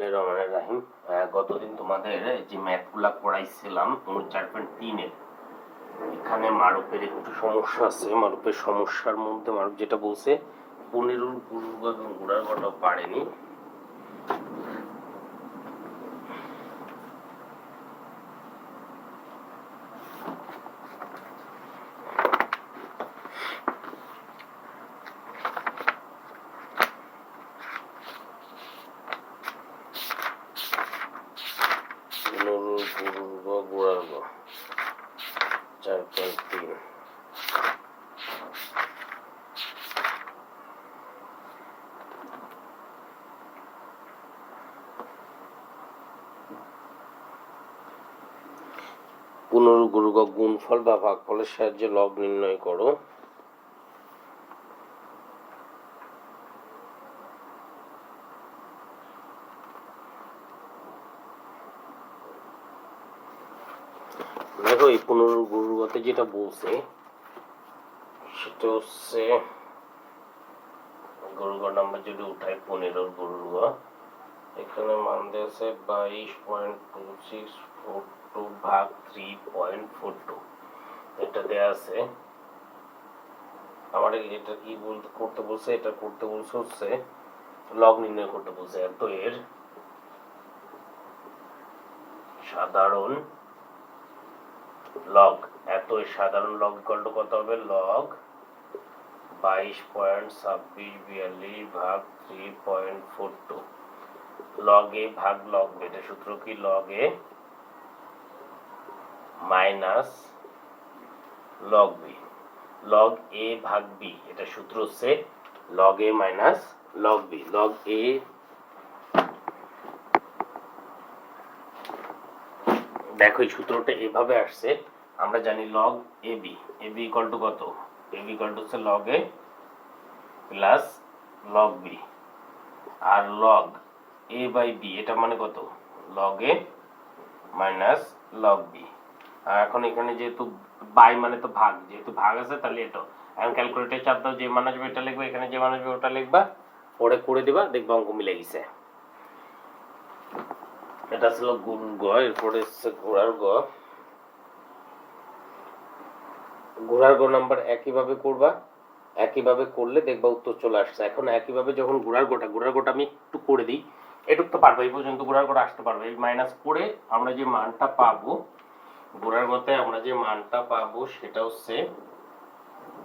বিসমিল্লাহিররহমানিররহিম। গতদিন তোমাদের যে ম্যাথগুলা পড়াইছিলাম 4.3 এখানে মারুপের একটু সমস্যা আছে। মারুপের সমস্যার মধ্যে মারুপ যেটা বলছে 15 গুণার ঘটাও পারেনি। পুনর্গুণক গুণফল বা ভাগফলের সাহায্যে লব নির্ণয় করো। দেখো এই পুনর্গুণতে যেটা বলছে সেটা হচ্ছে গুণগ নাম্বার যদি উঠাই 15 গুণগ, এখানে মান দিয়েছে 22.2642 ভাগ 3.42। এটা দেয়া আছে। আমার এটা কি করতে বলছে, এটা করতে বলছে হচ্ছে লগ নির্ণয় করতে বলছে। এত এর সাধারণ লগ, এত এর সাধারণ লগ ইকুয়াল টু কত হবে? লগ 22.2642 ভাগ 3.42। লগ এ ভাগ লগ বি, এটা সূত্র কি? Log A minus log B. Log A ভাগ বি, এটা সূত্র হচ্ছে log A minus log B. Log A দেখো এই সূত্রটা এভাবে আসছে। আমরা জানি log A B, A B equal to কত? এ বি ইকুয়াল টু হচ্ছে log A plus log B, আর লগ এ বাই বি এটা মানে কত? Log A minus log B. আর এখন এখানে যেহেতু বাই মানে তো ভাগ, যেহেতু ভাগ আছে তাহলে এটা এখন ক্যালকুলেটর চাপ দাও, যে মান আসবে এটা লিখবে, এখানে যে মান আসবে ওটা লিখবা, পরে করে দিবা, দেখবা অঙ্ক মিলে গেছে। এটা ছিল গুণ গ। এরপরে হচ্ছে ঘোড়ার গ। ঘোড়ার গ নাম্বার একইভাবে করবা, একইভাবে করলে দেখবা উত্তর চলে আসছে। এখন একইভাবে যখন ঘোড়ার গোটা আমি একটু করে দিই, এটুকু তো পারবো, এই পর্যন্ত ঘোড়ার গোটা আসতে পারবে। এই মাইনাস করে আমরা যে মানটা পাবো ঘোড়ার গতে, আমরা যে মানটা পাবো সেটা হচ্ছে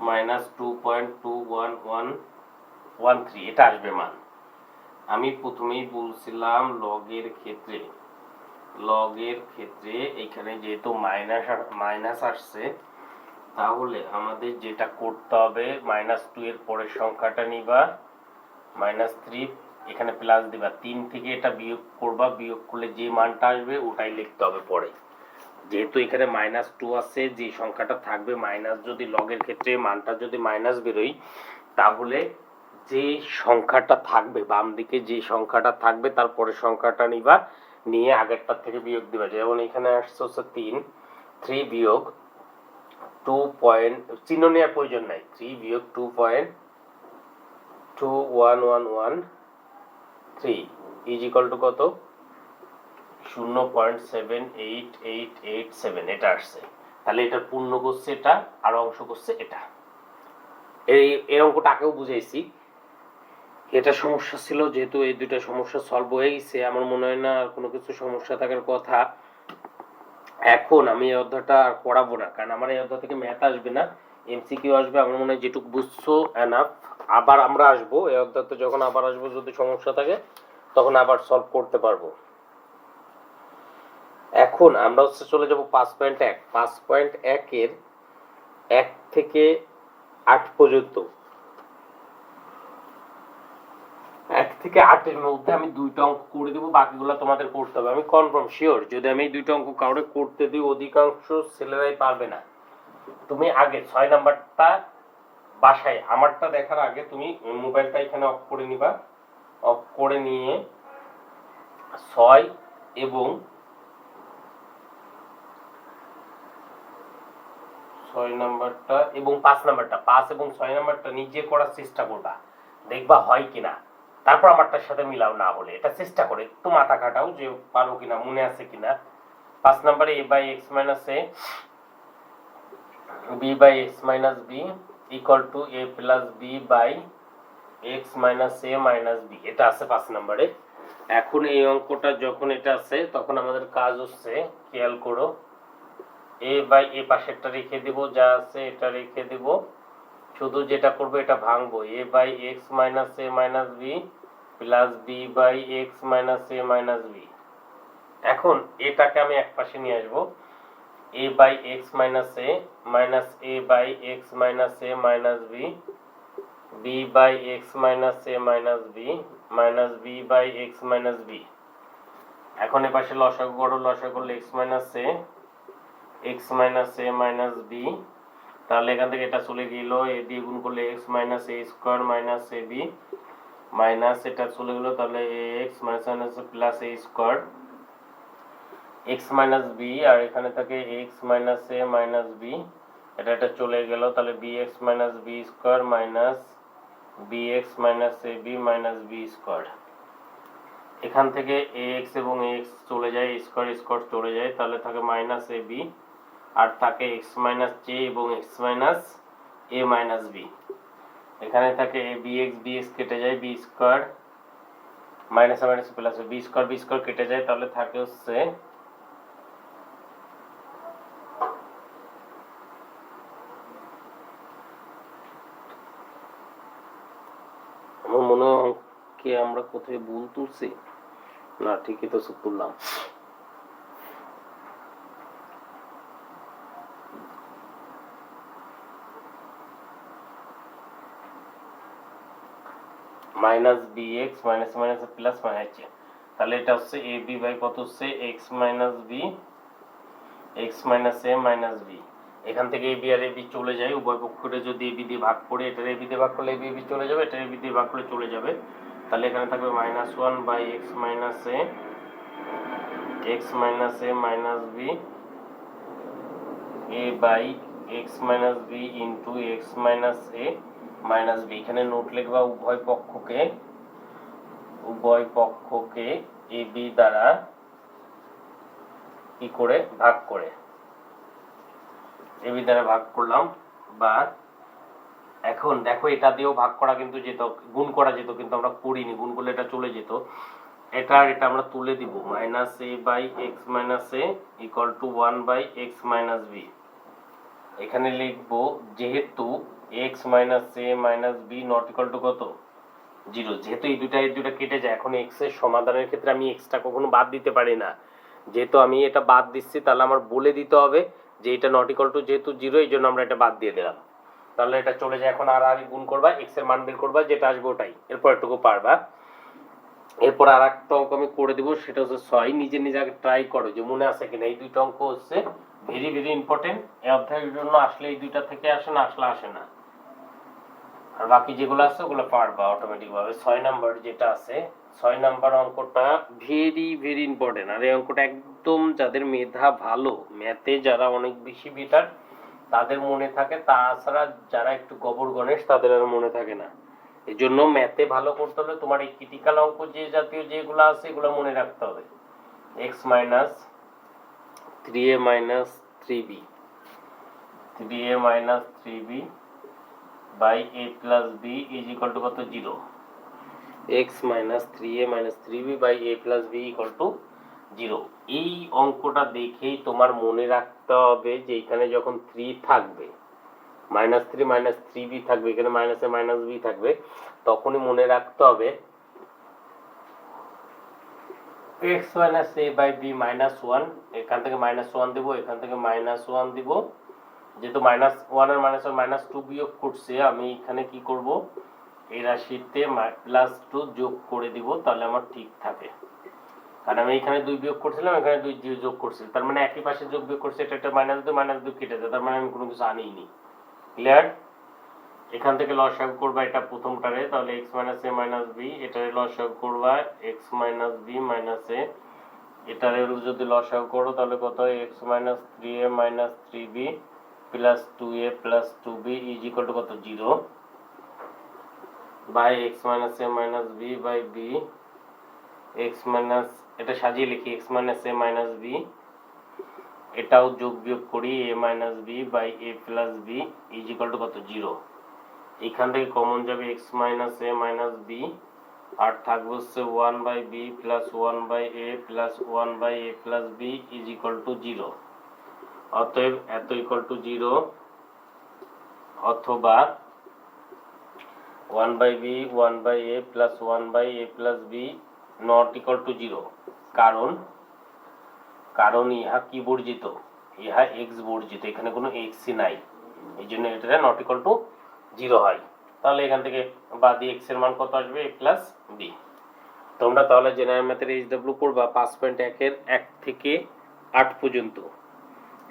-2.21113, এটা আসবে মান। আমি প্রথমেই বলছিলাম লগের ক্ষেত্রে এখানে যেহেতু মাইনাস আসছে, তাহলে আমাদের যেটা করতে হবে -2 এর পরের সংখ্যাটা নিবা, -3, এখানে প্লাস দিবা, 3 থেকে এটা বিয়োগ করবা, বিয়োগ করলে যে মানটা আসবে ওটাই লিখতে হবে পরে। যেহেতু এখানে -2 আছে, যে সংখ্যাটা থাকবে মাইনাস, যদি লগের ক্ষেত্রে মানটা যদি মাইনাস বেরোয়, তাহলে যে সংখ্যাটা থাকবে বাম দিকে, যে সংখ্যাটা থাকবে তারপরে সংখ্যাটা নিবা, নিয়ে আগেরটার থেকে বিয়োগ দিবা। যেমন এখানে আসছে হচ্ছে 3 বিয়োগ 2 পয়েন্ট, চিহ্ন নেওয়ার প্রয়োজন নাই, 3 বিয়োগ 2.21113 ইজ ইকুয়াল টু কত? 0.7887, এটা আসছে। তাহলে এটা পূর্ণ করছে এটা, আর অংশ করছে এটা। এই অঙ্কটা আগেও বুঝাইছি। এটা সমস্যা ছিল, যেহেতু এই দুইটা সমস্যা সলভ হয়ে গেছে, আমার মনে হয় না আর কোনো কিছু সমস্যা থাকার কথা। এখন আমি এই অধ্যায়টা আর করাবো না, কারণ আমার এই অধ্যায় থেকে ম্যাথ আসবে না, এমসিকিউ আসবে। আমার মনে হয় যেটুকু বুঝছো এনাফ। আবার আমরা আসবো এই অধ্যায়তে, যখন আবার আসবো যদি সমস্যা থাকে তখন আবার সলভ করতে পারবো। এখন আমরা হচ্ছে চলে যাব 5.1। 5.1 এর 1 থেকে 8 পর্যন্ত, 1 থেকে 8 এর মধ্যে আমি দুইটা অঙ্ক করে দেবো, বাকিগুলো তোমাদের করতে হবে। আমি কনফার্ম শিওর, যদি আমি এই দুইটা অঙ্ক কাউরে করতে দিই অধিকাংশ ছেলেরাই পারবে না। তুমি আগে 6 নাম্বারটা বাসায় আমারটা দেখার আগে তুমি মোবাইলটা এখানে অফ করে নিবা। অফ করে নিয়ে 6 এবং 6 নাম্বারটা এবং 5 নাম্বারটা, 5 এবং 6 নাম্বারটা নিজে করার চেষ্টা করবা, দেখবা হয় কিনা। তারপর আমারটার সাথে মিলাও, না হলে এটা চেষ্টা করে একটু মাথা খাটাও যে পারো কিনা, মনে আছে কিনা। 5 নম্বরে a by x minus A B by x minus B equal to A plus B by x minus A minus B, এটা আছে 5 নম্বরে। এখন এই অঙ্কটা যখন এটা আছে তখন আমাদের কাজ হচ্ছে, খেয়াল করো, এ বাই এ পাশেরটা রেখে দিব, যা আছে এটা রেখে দিব, শুধু যেটা করবো এটা ভাঙবো, a by x minus A minus b plus B by x minus A minus b. এখন এটাকে আমি এক পাশে নিয়ে আসবো, a by x minus A minus A by x minus A minus b b by x minus A minus b minus b by x minus b. এখন এ পাশে লসাগু করো, লসাগু করলে x minus a x minus A minus b, তাহলে এখান থেকে এটা চলে গেল, এ দিয়ে গুণ করলে x minus a square minus A b minus এটা চলে গেল, তাহলে a x minus minus plus a square x minus B, আর এখানে থাকে এক্স মাইনাস এ মাইনাস বি, এটা চলে গেল, তাহলে b x minus b square minus b x minus এ বি মাইনাস বি স্কোয়ার। এখান থেকে এ এক্স এবং এক্স চলে যায়, স্কোয়ার স্কোয়ার চলে যায়, তাহলে থাকে মাইনাস এ বি, আর থাকে এক্স মাইনাস জে এবং এক্স মাইনাস এ মাইনাস বি। এখানে থাকে বি এক্স কেটে যায়, B square minus minus plus B square কেটে যায়, তাহলে থাকে হচ্ছে আমার মনে হয় কি আমরা কোথায় ভুল তুলছি, না ঠিকই তো তুললাম। Minus b x minus minus plus minus, তাহলে এটা হচ্ছে এ বি বাই কত হচ্ছে x minus b x minus এ মাইনাস বি। এখান থেকে এ বি আর এ বি চলে যায়, উভয় পক্ষে যদি এ বি দিয়ে ভাগ করে, এটার এ বি দিয়ে ভাগ করলে এ বি চলে যাবে, এটার এ বি দিয়ে ভাগ করলে চলে যাবে, তাহলে এখানে থাকবে minus one by x minus A minus B A by x minus B into x minus A minus B. এখানে নোট লিখবা উভয় পক্ষকে এ বি দ্বারা কি করে ভাগ করে, এ বি দ্বারা ভাগ করলাম। বা এখন দেখো এটা দিয়েও ভাগ করা কিন্তু যেত, গুণ করা যেত, কিন্তু আমরা করিনি, গুণ করলে এটা চলে যেত, এটা আর এটা আমরা তুলে দিব, minus A by x minus A equal to one by x minus B. এখানে লিখবো যেহেতু x minus A minus B not equal to কত, জিরো, যেহেতু এই দুটা কেটে যায়, এখন এক্স এর সমাধানের ক্ষেত্রে আমি এক্সটা কখনো বাদ দিতে পারি না, যেহেতু আমি এটা বাদ দিচ্ছি তাহলে আমার বলে দিতে হবে যে এটা নট ইকুয়াল টু যেহেতু জিরো, এই জন্য আমরা এটা বাদ দিয়ে দিলাম, তাহলে এটা চলে যায়। এখন আর আগে গুণ করবা, এক্স এর মান বের করবা, যেটা আসবে ওটাই, এরপর একটুকু পারবা। এরপর আর একটা অঙ্ক আমি করে দিব, সেটা হচ্ছে 6, নিজে আগে ট্রাই করো যে মনে আছে কিনা। এই দুইটা অঙ্ক হচ্ছে ভেরি ভেরি ইম্পর্টেন্ট, এই অধ্যায়ের জন্য আসলে এই দুইটা থেকে আসে না, আসে না, আর বাকি যেগুলো আছে ওগুলো পারবা অটোমেটিক ভাবে। 6 নাম্বার যেটা আছে, 6 নাম্বার অঙ্কটা ভেরি ভেরি ইম্পর্টেন্ট, আর এই অঙ্কটা একদম যাদের মেধা ভালো, ম্যাথে যারা অনেক বেশি বেটার তাদের মনে থাকে, তাছাড়া যারা একটু গবর গণেশ তাদের আর মনে থাকে না। এই জন্য ম্যাথে ভালো করতে হলে তোমার এই ক্রিটিক্যাল অঙ্ক যে জাতীয় যেগুলো আছে এগুলো মনে রাখতে হবে। X minus 3a minus 3b by a plus b is equal to কত, 0। X minus 3a minus 3b by a plus b equal to 0। এই অঙ্কটা দেখেই তোমার মনে রাখতে হবে যে এখানে যখন 3 থাকবে, মাইনাস 3 মাইনাস 3b থাকবে, এখানে মাইনাসে মাইনাস b থাকবে, তখনই মনে রাখতে হবে x minus a by b minus 1, এখান থেকে মাইনাস 1 দিব, এখান থেকে মাইনাস 1 দিব, যেহেতু মাইনাস 1 আর মাইনাস 1 মাইনাস 2 বিয়োগ করছে, আমি এখানে কি করব, এই রাশিতে প্লাস 2 যোগ করে দিব, তাহলে আমার ঠিক থাকে, কারণ আমি এখানে 2 বিয়োগ করছিলাম, এখানে 2 যোগ করছি, তার মানে একই পাশে যোগ বিয়োগ করছে, এটা মাইনাস 2 কেটে যায়, তার মানে আমি কোনো কিছু আনিনি। ক্লিয়ার? এখান থেকে লসাগু করবা এটা প্রথমটারে, তাহলে x minus a minus b, এটারে লসাগু করবা x minus b minus a, এটারে যদি লসাগু করো তাহলে কত হয়, x minus 3a minus 3b plus 2a plus 2b is equal to কত, 0। By x minus A minus b by b x minus, এটা সাজিয়ে লিখি এক্স মাইনাস এ মাইনাস বি, এটাও যোগ বিয়োগ করি a minus b by A plus B is equal to কত 0। এইখান থেকে কমন যাবে এক্স মাইনাস এ মাইনাস বি, আর থাকবে হচ্ছে 1 by B plus 1 by A plus 1 by A plus B is equal to 0। অতএব এত ইকুয়াল টু 0 অথবা 1 by B 1 by A plus 1 by A plus B not equal to 0। কারণ ইহা কি বর্জিত, ইহা এক্স বর্জিত, এখানে কোনো এক্সই নাই, এই জন্য এটা নট ইকুয়াল টু 0 হয়। তাহলে এখান থেকে বাদ দিয়ে এক্স এর মান কত আসবে এ প্লাস বি। তোমরা তাহলে জেনারেল ম্যাথের এইচডব্লিউ করবা 5.1 এর 1 থেকে 8 পর্যন্ত,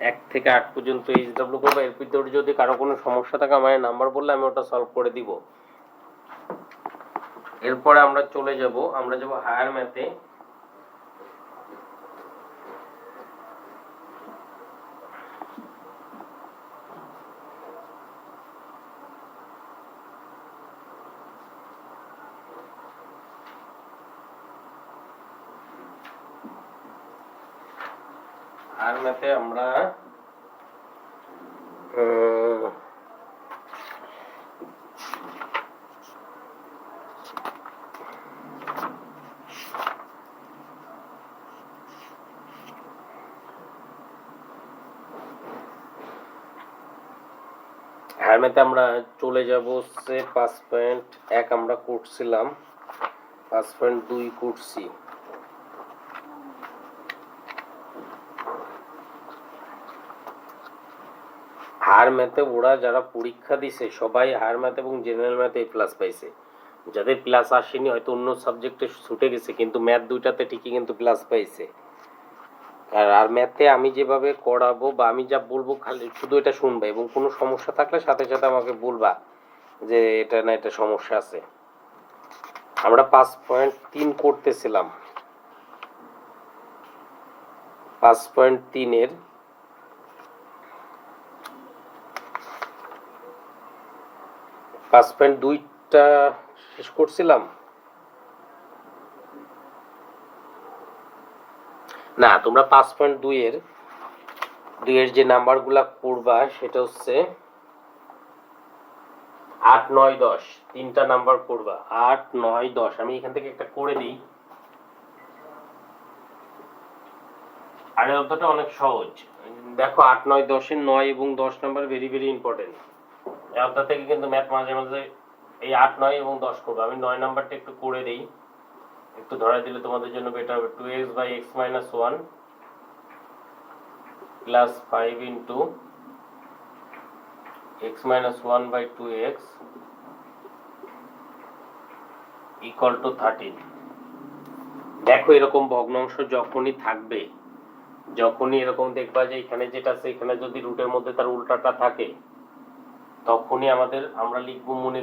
1 থেকে 8 পর্যন্ত এইচডব্লিউ করবা। এর ভিতরে যদি কারো কোনো সমস্যা থাকে আমার নাম্বার বললে আমি ওটা সলভ করে দিব। এরপরে আমরা যাব হায়ার ম্যাথে। হায়ার ম্যাথে আমরা চলে যাব হচ্ছে 5.1 আমরা করছিলাম, 5.2 করছি। হায়ার ম্যাথে ওরা যারা পরীক্ষা দিছে সবাই হায়ার ম্যাথ এবং জেনারেল ম্যাথে এ প্লাস পাইছে। যাদের প্লাস আসেনি হয়তো অন্য সাবজেক্টে ছুটে গেছে, কিন্তু ম্যাথ দুইটাতে ঠিকই কিন্তু প্লাস পাইছে। আর ম্যাথে আমি যেভাবে করাবো বা আমি যা বলবো খালি শুধু এটা শুনবা, এবং কোনো সমস্যা থাকলে সাথে সাথে আমাকে বলবা যে এটা না এটা সমস্যা আছে। আমরা 5.3 করতেছিলাম, 5.3 এর 5.2টা শেষ করছিলাম না। তোমরা 5.2 এর যে নাম্বারগুলা করবা সেটা হচ্ছে 8, 9, 10, তিনটা নাম্বার করবা। 8, 9, 10 আমি এখান থেকে একটা করে দিই। আর এই অধ্যায়টা অনেক সহজ। দেখো 8, 9, 10 এর 9 এবং 10 নাম্বার ভেরি ভেরি ইম্পর্টেন্ট। এই অধ্যায় থেকে কিন্তু ম্যাথ মাঝে মাঝে এই 8, 9 এবং 10 করবে। আমি 9 নাম্বারটা একটু করে দেই, একটু ধরে দিলে তোমাদের জন্য বেটার হবে। 2x by x minus 1 plus 5 into x minus 1 by 2x equal to 13। দেখো এরকম ভগ্নাংশ যখনই থাকবে, যখনই এরকম দেখবা যে এখানে যেটা আছে এখানে যদি রুটের মধ্যে তার উল্টাটা থাকে, তখনই আমরা লিখব মনে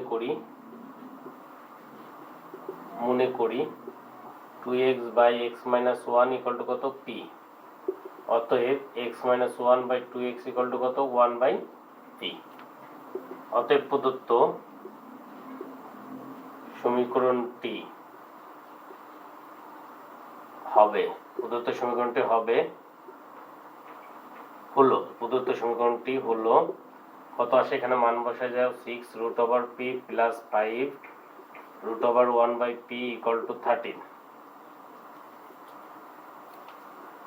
করি 2x by x minus 1 equal to কত p। অতএব x minus 1 by 2x equal to কত 1 বাই p। অতএব প্রদত্ত সমীকরণটি হবে কত আসে, এখানে মান বসায় যাও 6 root over p plus 5 root over 1 by p equal to 13।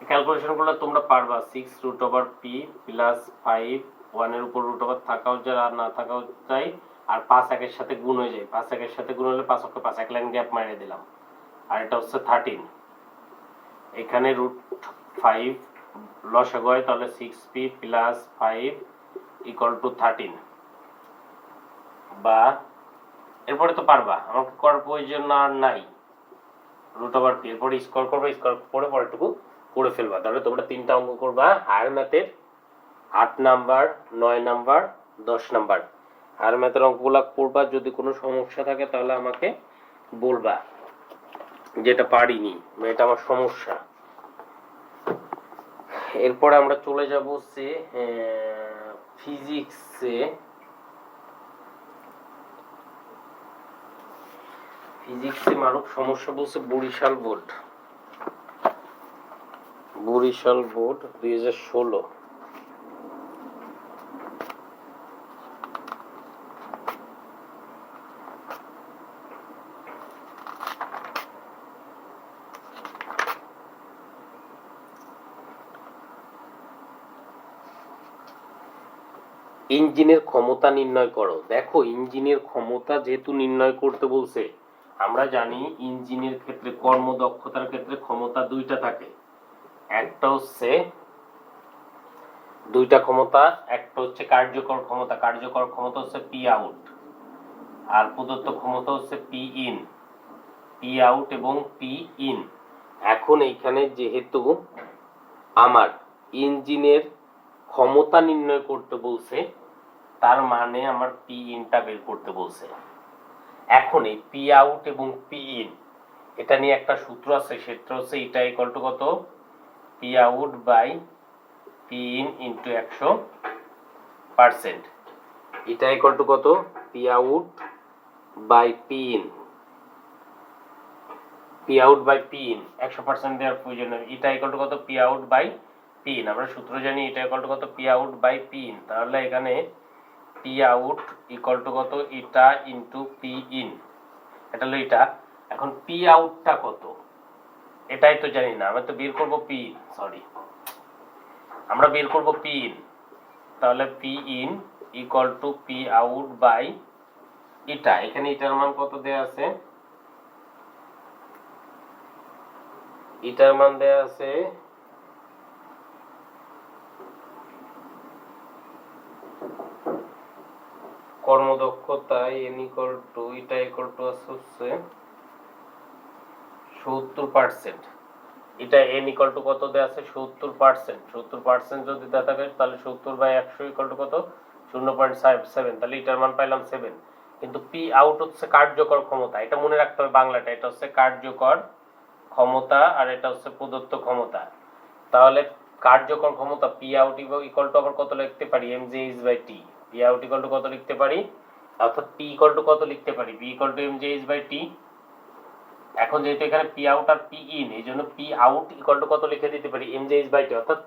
Calculation করলে তোমরা পারবা। 6 রুট ওভার p প্লাস 5, 1 এর উপর রুট ওভার থাকাও যায় আর না থাকাও যায়, আর 5 একের সাথে গুণ হয়ে যায়। 5 একের সাথে গুণ হলে 5 অক্ষে 5, এক লাইন গ্যাপ মারিয়ে দিলাম। আর এটা হচ্ছে 13। এখানে রুট 5 লসাগু হয়, তাহলে 6p প্লাস 5 ইকুয়াল টু 13। বা এরপরে তো পারবা, আমাকে করার প্রয়োজন আর নাই। রুট ওভার p এরপরে স্কোয়ার করবে, স্কোয়ার করে পরেরটুকু করে ফেলবা। তাহলে তোমরা তিনটা অঙ্ক করবা হায়ার ম্যাথের, 8 নাম্বার, 9 নাম্বার, 10 নাম্বার। হায়ার ম্যাথের অঙ্কগুলা করবা। যদি কোনো সমস্যা থাকে তাহলে আমাকে বলবা যেটা পারিনি, এটা আমার সমস্যা। এরপরে আমরা চলে যাব হচ্ছে ফিজিক্সে। ফিজিক্সে মারুক সমস্যা বলছে বরিশাল বোর্ড 2016। ইঞ্জিনের ক্ষমতা নির্ণয় করো। দেখো ইঞ্জিনের ক্ষমতা যেহেতু নির্ণয় করতে বলছে, আমরা জানি ইঞ্জিনের ক্ষেত্রে কর্মদক্ষতার ক্ষেত্রে ক্ষমতা দুইটা থাকে। একটা হচ্ছে দুইটা ক্ষমতা, একটা হচ্ছে কার্যকর ক্ষমতা। কার্যকর ক্ষমতা হচ্ছে পি আউট, আর প্রদত্ত ক্ষমতা হচ্ছে পি ইন। পি আউট এবং পি ইন। এখন এইখানে যেহেতু আমার ইঞ্জিনের ক্ষমতা নির্ণয় করতে বলছে, তার মানে আমার পি ইনটা বের করতে বলছে। এখন এই পি আউট এবং পি ইন এটা নিয়ে একটা সূত্র আছে, সেটা হচ্ছে এটা ইকুয়াল টু কত, P out by P in into 100%। এটা ইকুয়াল টু কত, P out by P in. P out by P in 100% দেওয়ার প্রয়োজন নেই। এটা ইকুয়াল টু কত, P out by P in. আমরা সূত্র জানি এটা ইকুয়াল টু কত, P out by P in. তাহলে এখানে পি আউট ইকুয়াল টু কত, এটা ইন্টু পি ইন। এটা হলো এটা। এখন পি আউটটা কত এটাই তো জানি না, আমরা তো বের করবো পি ইন, সরি আমরা বের করবো পি ইন। তাহলে P in equal to P out by এটা। এখানে এটার মান কত দেয়া আছে, এটার মান দেয়া আছে কর্মদক্ষতা এন ইকুয়াল টু এটা ইকুয়াল টু হচ্ছে 70%। এটা এন ইকুয়াল টু কত দেয়া আছে, 70%। 70% যদি দেয়া থাকে তাহলে 70 বাই 100 ইকুয়াল টু কত, 0.7। তাহলে এটার মান পাইলাম 7। কিন্তু পি আউট হচ্ছে কার্যকর ক্ষমতা, এটা মনে রাখতে হবে বাংলাটা। এটা হচ্ছে কার্যকর ক্ষমতা আর এটা হচ্ছে প্রদত্ত ক্ষমতা। তাহলে কার্যকর ক্ষমতা পি আউট ইকুয়াল টু আবার কত লিখতে পারি, M J H by T. P out equal to কত লিখতে পারি, অর্থাৎ পি ইকুয়াল টু কত লিখতে পারি, P equal to M J H by T. এখন যেহেতু এখানে পি আউট আর পি ইন, এই জন্য পি আউট ইকুয়াল টু কত লিখে দিতে পারি, এম জে এইচ বাই টি। অর্থাৎ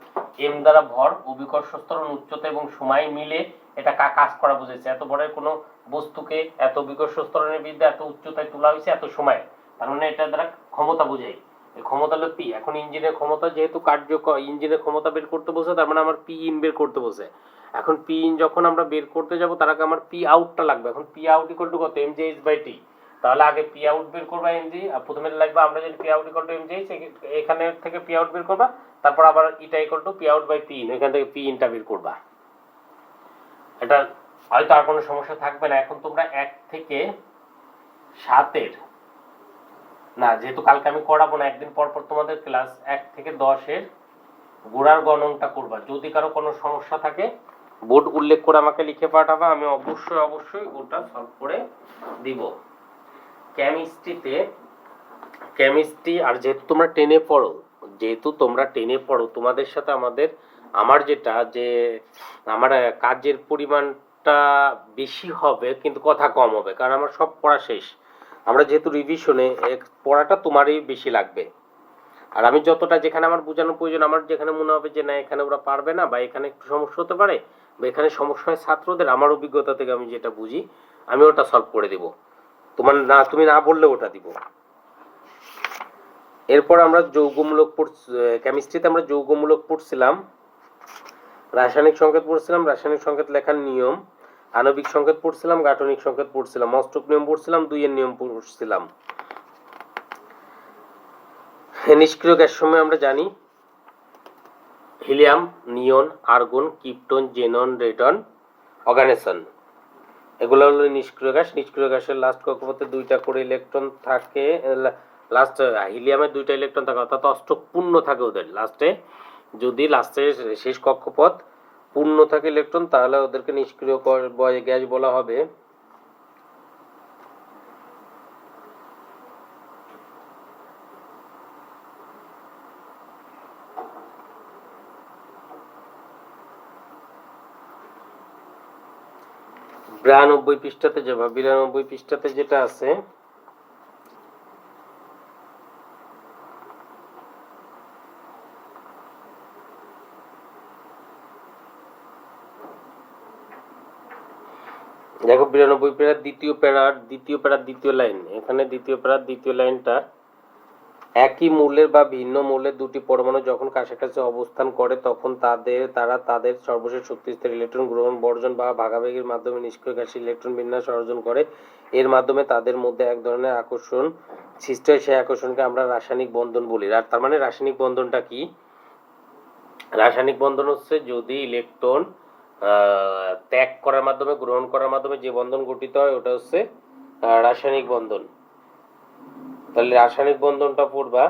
এম দ্বারা ভর, অভিকর্ষ ত্বরণ, উচ্চতা এবং সময় মিলে এটা কাজ করা বুঝেছে। এত বড় কোনো বস্তুকে এত অভিকর্ষ ত্বরণের বিরুদ্ধে এত উচ্চতায় তোলা হয়েছে এত সময়, তার মানে এটা দ্বারা ক্ষমতা বোঝায়। এই ক্ষমতা হলো পি। এখন ইঞ্জিনের ক্ষমতা যেহেতু কার্যকর, ইঞ্জিনের ক্ষমতা বের করতে বলছে, তার মানে আমার পি ইন বের করতে বলছে। এখন পি ইন যখন আমরা বের করতে যাব তার আগে আমার পি আউটটা লাগবে। এখন পি আউট ইকুয়াল টু কত, এম জে এইচ বাই টি। তাহলে আগে পি আউট বের করবা এমজি, আর প্রথমে লাগবে আমরা যদি P out equal to M G, এখানে থেকে পি আউট বের করবা, তারপর আবার এটা equal to P out by P in, এখান থেকে পি ইনটা বের করবা। এটা হয়তো আর কোনো সমস্যা থাকবে না। এখন তোমরা 1 থেকে 7 না, যেহেতু কালকে আমি করাবো না, একদিন পর পর তোমাদের ক্লাস, 1 থেকে 10 গোড়ার গণনটা করবা। যদি কারো কোনো সমস্যা থাকে বোর্ড উল্লেখ করে আমাকে লিখে পাঠাবা, আমি অবশ্যই ওটা সলভ করে দিব। কেমিস্ট্রি আর যেহেতু তোমরা টেনে পড়ো, তোমাদের সাথে আমার যেটা যে আমার কাজের পরিমাণটা বেশি হবে কিন্তু কথা কম হবে, কারণ আমার সব পড়া শেষ। আমরা যেহেতু রিভিশনে, পড়াটা তোমারই বেশি লাগবে। আর আমি যতটা যেখানে আমার বোঝানোর প্রয়োজন, আমার যেখানে মনে হবে যে না এখানে ওরা পারবে না বা এখানে একটু সমস্যা হতে পারে বা এখানে সমস্যা হয় ছাত্রদের, আমার অভিজ্ঞতা থেকে আমি যেটা বুঝি আমি ওটা সলভ করে দেব। তুমি না বললে ওটা দিব। এরপর আমরা যৌগমূলক কেমিস্ট্রিতে আমরা যৌগমূলক পড়ছিলাম, রাসায়নিক সংকেত পড়ছিলাম, রাসায়নিক সংকেত লেখার নিয়ম, আণবিক সংকেত পড়ছিলাম, গাঠনিক সংকেত পড়ছিলাম, অষ্টক নিয়ম পড়ছিলাম, 2 এর নিয়ম পড়ছিলাম। নিষ্ক্রিয় গ্যাস সময় আমরা জানি হিলিয়াম, নিয়ন, আর্গন, ক্রিপ্টন, জেনন, রেডন, অর্গানেসন। এগুলো হলো নিষ্ক্রিয় গ্যাস। নিষ্ক্রিয় গ্যাসের লাস্ট কক্ষপথে 2টা করে ইলেকট্রন থাকে। লাস্ট হিলিয়ামের 2টা ইলেকট্রন থাকে, অর্থাৎ অষ্টক পূর্ণ থাকে ওদের লাস্টে। যদি লাস্টের শেষ কক্ষপথ পূর্ণ থাকে ইলেকট্রন, তাহলে ওদেরকে নিষ্ক্রিয় গ্যাস বলা হবে। বিরানব্বই পৃষ্ঠাতে যেটা আছে দেখো 92 প্যারার দ্বিতীয় লাইন, এখানে দ্বিতীয় প্যারার দ্বিতীয় লাইনটা, একই মূলের বা ভিন্ন মূলের দুটি পরমাণু যখন কাছাকাছি অবস্থান করে তখন তারা তাদের সর্বশেষ শক্তিস্তর ইলেকট্রন গ্রহণ, বর্জন বা ভাগাভাগির মাধ্যমে নিষ্ক্রিয় গ্যাসীয় ইলেকট্রন বিন্যাস অর্জন করে। এর মাধ্যমে তাদের মধ্যে এক ধরনের আকর্ষণ সৃষ্টি হয়, সেই আকর্ষণকে আমরা রাসায়নিক বন্ধন বলি। আর তার মানে রাসায়নিক বন্ধনটা কি? রাসায়নিক বন্ধন হচ্ছে যদি ইলেকট্রন ত্যাগ করার মাধ্যমে, গ্রহণ করার মাধ্যমে যে বন্ধন গঠিত হয় ওটা হচ্ছে রাসায়নিক বন্ধন। তাহলে রাসায়নিক বন্ধনটা পড়বা,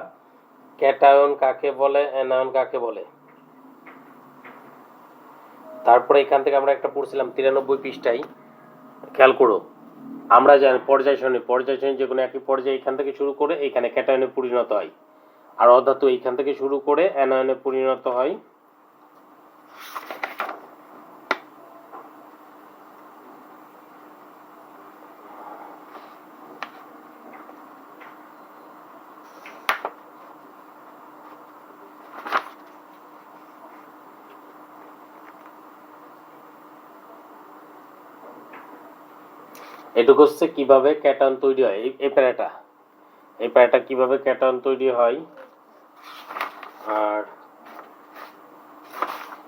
ক্যাটায়ন কাকে বলে, অ্যানায়ন কাকে বলে। তারপরে এখান থেকে আমরা একটা পড়ছিলাম 93 পৃষ্ঠায়, খেয়াল করো, আমরা জানি পর্যায় সারণী যে কোনো একই পর্যায়ে এখান থেকে শুরু করে এখানে ক্যাটায়নে পরিণত হয়, আর অধাতু এইখান থেকে শুরু করে অ্যানায়নে পরিণত হয়। এটুকু হচ্ছে কিভাবে ক্যাটায়ন তৈরি হয়, এই প্যারাটা কিভাবে ক্যাটায়ন তৈরি হয়। আর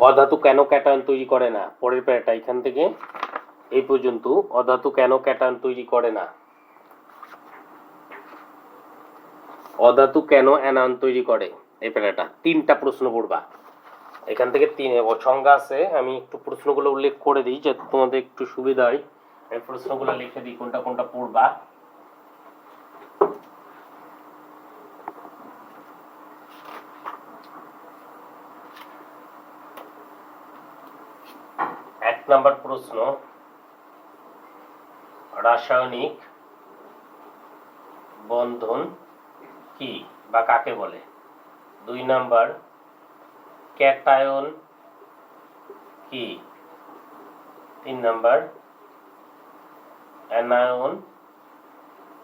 অধাতু কেন ক্যাটায়ন তৈরি করে না, পরের প্যারাটা এখান থেকে এই পর্যন্ত, অধাতু কেন ক্যাটায়ন তৈরি করে না, অধাতু কেন অ্যানায়ন তৈরি করে, এই প্যারাটা 3টা প্রশ্ন পড়বা। এখান থেকে 3 সংজ্ঞা আছে, আমি একটু প্রশ্নগুলো উল্লেখ করে দিই যাতে তোমাদের একটু সুবিধা হয়। এই প্রশ্নগুলো লিখে দিই কোনটা কোনটা পড়বা। এক নাম্বার প্রশ্ন, রাসায়নিক বন্ধন কি বা কাকে বলে। 2 নাম্বার, ক্যাটায়ন কি। 3 নাম্বার, অ্যানায়ন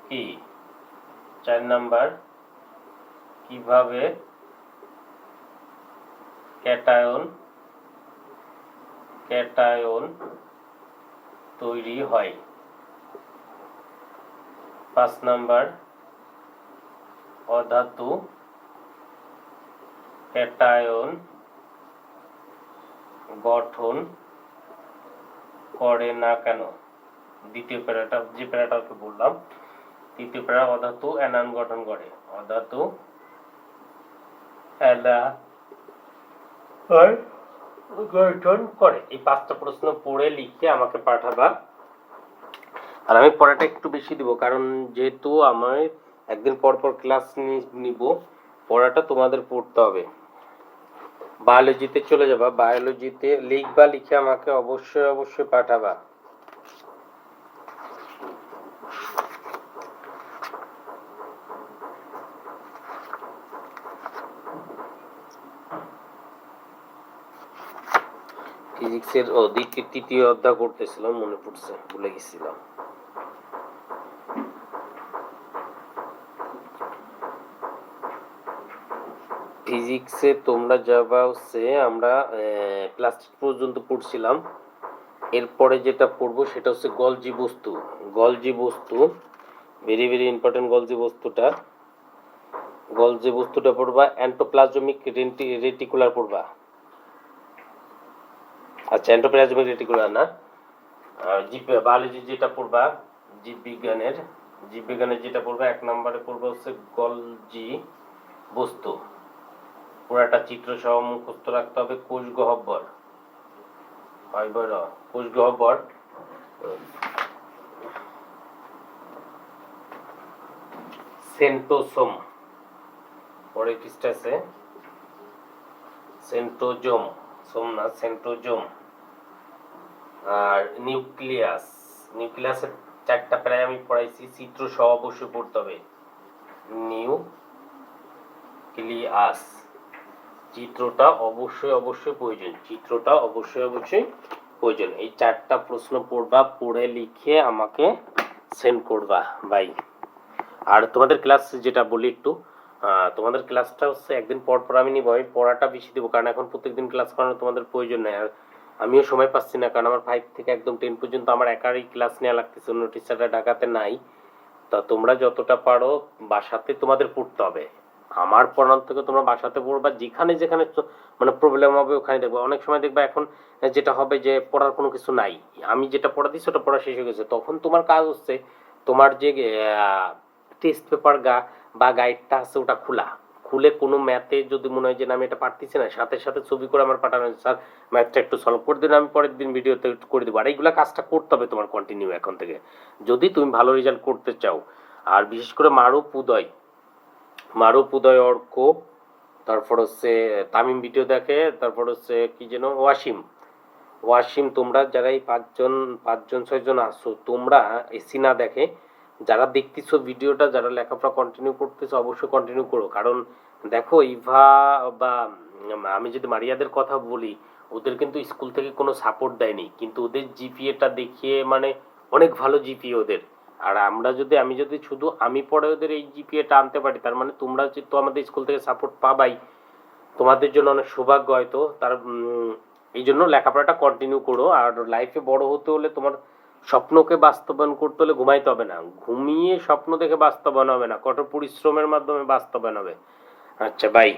কি। 4 নাম্বার, কিভাবে ক্যাটায়ন তৈরি হয়। 5 নাম্বার, অধাতু ক্যাটায়ন গঠন করে না কেন। দ্বিতীয় প্যারাটা, যে প্যারাটাকে বললাম, তৃতীয় প্যারা, অধাতু অ্যানায়ন গঠন করে, অধাতু গঠন করে। এই 5টা প্রশ্ন পড়ে লিখে আমাকে পাঠাবা। আর আমি পড়াটা একটু বেশি দিব, কারণ যেহেতু আমার একদিন পর পর ক্লাস নিব, পড়াটা তোমাদের পড়তে হবে। বায়োলজিতে চলে যাবা, বায়োলজিতে লিখবা, লিখে আমাকে অবশ্যই পাঠাবা। ফিজিক্সের তৃতীয় অধ্যায় করতেছিলাম, মনে পড়ছে, ভুলে গেছিলাম। ফিজিক্সে তোমরা যাবা হচ্ছে, আমরা প্লাস্টিক পর্যন্ত পড়ছিলাম, এরপরে যেটা পড়বো সেটা হচ্ছে গলজি বস্তু, ভেরি ভেরি ইম্পর্টেন্ট। গলজি বস্তুটা পড়বা। এন্ডোপ্লাজমিক রেটিকুলার পড়বা। আচ্ছা, এন্ডোপ্লাজমিক রেটিকুলার না, বায়োলজি যেটা পড়বা, জীববিজ্ঞানের যেটা পড়বা, 1 নম্বরে পড়বা হচ্ছে গলজি বস্তু। পুরাটা চিত্র সহ মুখস্থ রাখতে হবে। কোষ গহ্বর, সেন্টোসোম, পরে পৃষ্ঠা আছে সেন্টোজোম, সেন্টোজোম। আর নিউক্লিয়াসের 4টা প্রায় আমি পড়াইছি, চিত্র সহ অবশ্যই পড়তে হবে। নিউক্লিয়াস, চিত্রটা অবশ্যই প্রয়োজন। এই 4টা প্রশ্ন পড়বা, পড়ে লিখে আমাকে সেন্ড করবা ভাই। আর তোমাদের ক্লাস যেটা বলি একটু, তোমাদের ক্লাসটা হচ্ছে একদিন পর পর আমি নিব, আমি পড়াটা বেশি দেবো, কারণ এখন প্রত্যেকদিন ক্লাস করানোর তোমাদের প্রয়োজন নেই। আর আমিও সময় পাচ্ছি না, কারণ আমার 5 থেকে একদম 10 পর্যন্ত আমার একারই ক্লাস নেওয়া লাগতেছে, অন্য টিচাররা ঢাকাতে নাই। তা তোমরা যতটা পারো বাসাতে তোমাদের পড়তে হবে। আমার পড়ানোর থেকে তোমরা বাসাতে পড়বা, যেখানে যেখানে মানে প্রবলেম হবে ওখানে দেখবা। অনেক সময় দেখবা এখন যেটা হবে যে পড়ার কোনো কিছু নাই, আমি যেটা পড়া দিচ্ছি ওটা পড়া শেষ হয়ে গেছে, তখন তোমার কাজ হচ্ছে তোমার যে টেস্ট পেপার বা গাইডটা আছে ওটা খুলে কোনো ম্যাথে যদি মনে হয় যে না আমি এটা পারতেছি না, সাথে সাথে ছবি করে আমার পাঠানো, স্যার ম্যাথটা একটু সলভ করে দিন, আমি পরের দিন ভিডিওতে করে দেবো। আর এইগুলা কাজটা করতে হবে তোমার কন্টিনিউ এখন থেকে, যদি তুমি ভালো রেজাল্ট করতে চাও। আর বিশেষ করে মারুপ উদয় অর্ক, তারপর হচ্ছে তামিম ভিডিও দেখে, তারপর হচ্ছে কি যেন ওয়াসিম, তোমরা যারা এই পাঁচজন 6জন আসো, তোমরা এসি না দেখে যারা দেখতেছো ভিডিওটা, যারা লেখাপড়া কন্টিনিউ করতেছো অবশ্যই কন্টিনিউ করো। কারণ দেখো ইভা বা আমি যদি মারিয়াদের কথা বলি, ওদের কিন্তু স্কুল থেকে কোনো সাপোর্ট দেয়নি, কিন্তু ওদের জিপিএটা দেখিয়ে মানে অনেক ভালো জিপিএ ওদের। আর আমি যদি শুধু আমি পড়ে ওদের এই জিপিএটা আনতে পারি, তার মানে তোমরা তো আমাদের স্কুল থেকে সাপোর্ট পাবাই, তোমাদের জন্য অনেক সৌভাগ্য হয়তো। এই জন্য লেখাপড়াটা কন্টিনিউ করো। আর লাইফে বড় হতে হলে তোমার স্বপ্নকে বাস্তবায়ন করতে হলে ঘুমাইতে হবে না, ঘুমিয়ে স্বপ্ন দেখে বাস্তবায়ন হবে না, কঠোর পরিশ্রমের মাধ্যমে বাস্তবায়ন হবে। আচ্ছা, বাই।